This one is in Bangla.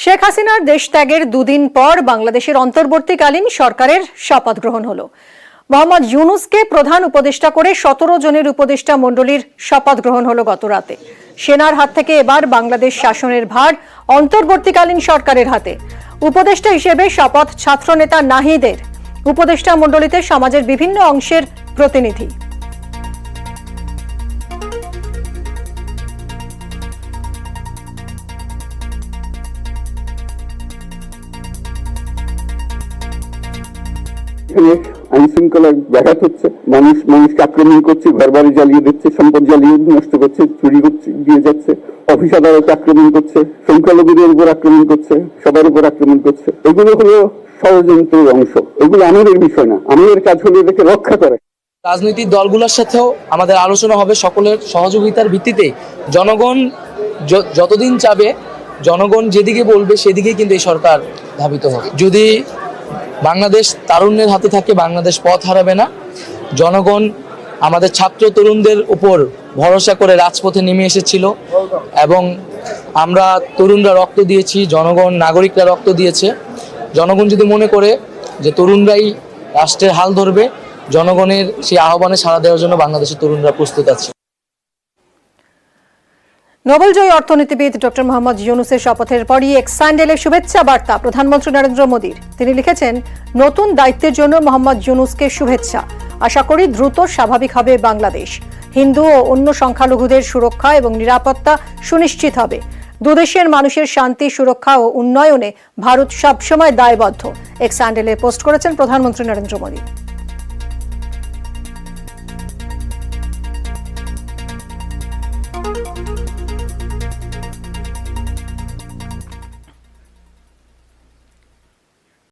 শেখ হাসিনার দেশ ত্যাগের দুদিন পর বাংলাদেশের অন্তর্বর্তীকালীন সরকারের শপথ গ্রহণ হলো। মোহাম্মদ ইউনূসকে প্রধান উপদেষ্টা করে 17 জনের উপদেষ্টা মণ্ডলীর শপথ গ্রহণ হলো গত রাতে। সেনার হাত থেকে এবার বাংলাদেশ শাসনের ভার অন্তর্বর্তীকালীন সরকারের হাতে। উপদেষ্টা হিসেবে শপথ ছাত্রনেতা নাহিদের। উপদেষ্টা মণ্ডলীতে সমাজের বিভিন্ন অংশের প্রতিনিধি। আইন শৃঙ্খলার ব্যাঘাত হচ্ছে, মানুষকে আক্রমণ করছে, ঘরবাড়ি জ্বালিয়ে দিচ্ছে, সম্পদ জ্বালিয়ে নষ্ট করছে, চুরি দিয়ে যাচ্ছে, অফিস আদালতে আক্রমণ করছে, সংখ্যালঘুদের উপর আক্রমণ করছে, সবার উপর আক্রমণ করছে। এগুলো হলো ষড়যন্ত্রের অংশ। এগুলো আমাদের বিষয় না, আমাদের কাজ হলো এদেরকে রক্ষা করে। রাজনৈতিক দলগুলোর সাথেও আমাদের আলোচনা হবে সকলের সহযোগিতার ভিত্তিতে। জনগণ যতদিন চাবে, জনগণ যেদিকে বলবে সেদিকেই কিন্তু এই সরকার ধাবিত হবে। যদি বাংলাদেশ তারুণ্যের হাতে থাকে, বাংলাদেশ পথ হারাবে না। জনগণ আমাদের ছাত্র তরুণদের উপর ভরসা করে রাজপথে নেমে এসেছিল এবং আমরা তরুণরা রক্ত দিয়েছি, জনগণ নাগরিকরা রক্ত দিয়েছে। জনগণ যদি মনে করে যে তরুণরাই রাষ্ট্রের হাল ধরবে, জনগণের সেই আহ্বানে সাড়া দেওয়ার জন্য বাংলাদেশের তরুণরা প্রস্তুত আছে। নোবেলজয়ী অর্থনীতিবিদ ডক্টর মোহাম্মদ ইউনূসের শপথের পরই এক্স হ্যান্ডেলে শুভেচ্ছা বার্তা প্রধানমন্ত্রী নরেন্দ্র মোদীর। তিনি লিখেছেন, নতুন দায়িত্বের জন্য মোহাম্মদ ইউনূসকে শুভেচ্ছা। আশা করি দ্রুত স্বাভাবিক হবে বাংলাদেশ। হিন্দু ও অন্য সংখ্যালঘুদের সুরক্ষা এবং নিরাপত্তা সুনিশ্চিত হবে। দুদেশের মানুষের শান্তি, সুরক্ষা ও উন্নয়নে ভারত সবসময় দায়বদ্ধ। এক্স হ্যান্ডেলে পোস্ট করেছেন প্রধানমন্ত্রী নরেন্দ্র মোদী।